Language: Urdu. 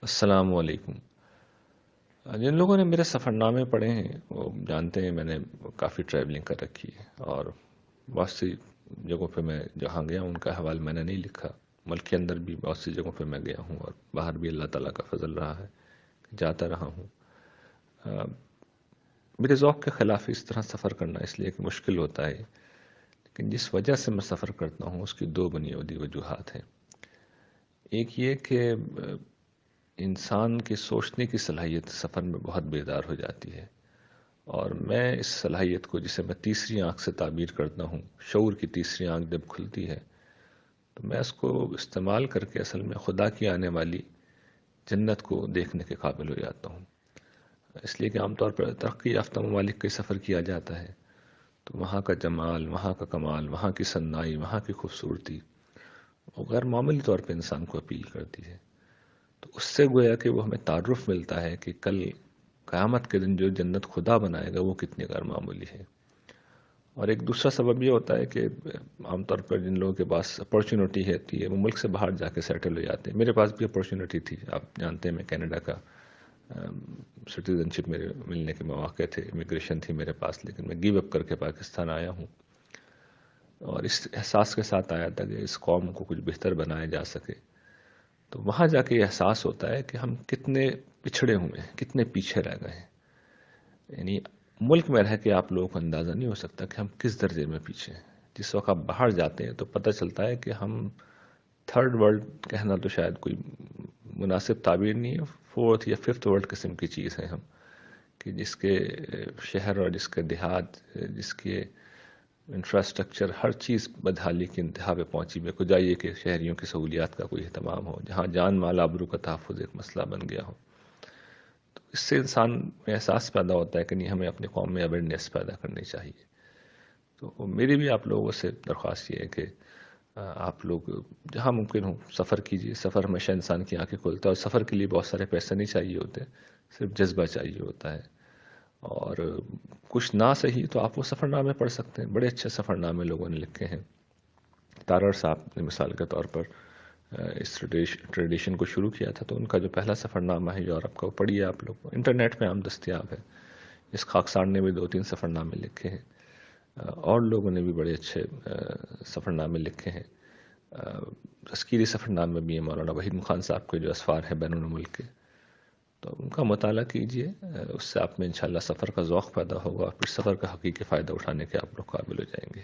السلام علیکم۔ جن لوگوں نے میرے سفر نامے پڑھے ہیں وہ جانتے ہیں میں نے کافی ٹریولنگ کر رکھی ہے، اور بہت سی جگہوں پہ میں جہاں گیا ہوں ان کا حوال میں نے نہیں لکھا۔ ملک کے اندر بھی بہت سی جگہوں پہ میں گیا ہوں، اور باہر بھی اللہ تعالیٰ کا فضل رہا ہے کہ جاتا رہا ہوں۔ آ، میرے ذوق کے خلاف اس طرح سفر کرنا اس لیے کہ مشکل ہوتا ہے، لیکن جس وجہ سے میں سفر کرتا ہوں اس کی دو بنیادی وجوہات ہیں۔ ایک یہ کہ انسان کی سوچنے کی صلاحیت سفر میں بہت بیدار ہو جاتی ہے، اور میں اس صلاحیت کو، جسے میں تیسری آنکھ سے تعبیر کرتا ہوں، شعور کی تیسری آنکھ جب کھلتی ہے تو میں اس کو استعمال کر کے اصل میں خدا کی آنے والی جنت کو دیکھنے کے قابل ہو جاتا ہوں۔ اس لیے کہ عام طور پر ترقی یافتہ ممالک کا سفر کیا جاتا ہے تو وہاں کا جمال، وہاں کا کمال، وہاں کی صنائی، وہاں کی خوبصورتی وہ غیر معمولی طور پہ انسان کو اپیل کرتی ہے۔ تو اس سے گویا کہ وہ ہمیں تعارف ملتا ہے کہ کل قیامت کے دن جو جنت خدا بنائے گا وہ کتنی غیر معمولی ہے۔ اور ایک دوسرا سبب یہ ہوتا ہے کہ عام طور پر جن لوگوں کے پاس اپارچونیٹی ہے وہ ملک سے باہر جا کے سیٹل ہو جاتے ہیں۔ میرے پاس بھی اپارچونیٹی تھی، آپ جانتے ہیں میں کینیڈا کا سٹیزن شپ میرے ملنے کے مواقع تھے، امیگریشن تھی میرے پاس، لیکن میں گیو اپ کر کے پاکستان آیا ہوں، اور اس احساس کے ساتھ آیا تھا کہ اس قوم کو کچھ بہتر بنایا جا سکے۔ تو وہاں جا کے یہ احساس ہوتا ہے کہ ہم کتنے پچھڑے ہوئے ہیں، کتنے پیچھے رہ گئے ہیں۔ یعنی ملک میں رہ کے آپ لوگوں کو اندازہ نہیں ہو سکتا کہ ہم کس درجے میں پیچھے ہیں۔ جس وقت آپ باہر جاتے ہیں تو پتہ چلتا ہے کہ ہم تھرڈ ورلڈ کہنا تو شاید کوئی مناسب تعبیر نہیں ہے، فورتھ یا ففتھ ورلڈ قسم کی چیز ہے ہم، کہ جس کے شہر اور جس کے دیہات، جس کے انفراسٹرکچر، ہر چیز بدحالی کی انتہا پہ پہنچی ہوئی ہے، کجائیے کہ شہریوں کی سہولیات کا کوئی اہتمام ہو، جہاں جان مال آبرو کا تحفظ ایک مسئلہ بن گیا ہو۔ تو اس سے انسان میں احساس پیدا ہوتا ہے کہ نہیں، ہمیں اپنے قوم میں اویئرنیس پیدا کرنی چاہیے۔ تو میری بھی آپ لوگوں سے درخواست یہ ہے کہ آپ لوگ جہاں ممکن ہو سفر کیجیے۔ سفر ہمیشہ انسان کی آنکھیں کھولتا ہے، اور سفر کے لیے بہت سارے پیسے نہیں چاہیے ہوتے، صرف جذبہ چاہیے ہوتا ہے۔ اور کچھ نہ صحیح تو آپ وہ سفر نامے پڑھ سکتے ہیں، بڑے اچھے سفر نامے لوگوں نے لکھے ہیں۔ تارڑ صاحب نے مثال کے طور پر اس ٹریڈیشن کو شروع کیا تھا، تو ان کا جو پہلا سفر نامہ ہے یورپ کا، وہ پڑھیے آپ لوگ، انٹرنیٹ پہ عام دستیاب ہے۔ اس خاکسار نے بھی 2-3 سفر نامے لکھے ہیں، اور لوگوں نے بھی بڑے اچھے سفر نامے لکھے ہیں۔ تذکیری سفر نامے بھی ہیں مولانا وحیدالدین خان صاحب کے، جو اسفار ہیں بین الملک کے، تو ان کا مطالعہ کیجئے، اس سے آپ میں انشاءاللہ سفر کا ذوق پیدا ہوگا، اور پھر سفر کا حقیقی فائدہ اٹھانے کے آپ لوگ قابل ہو جائیں گے۔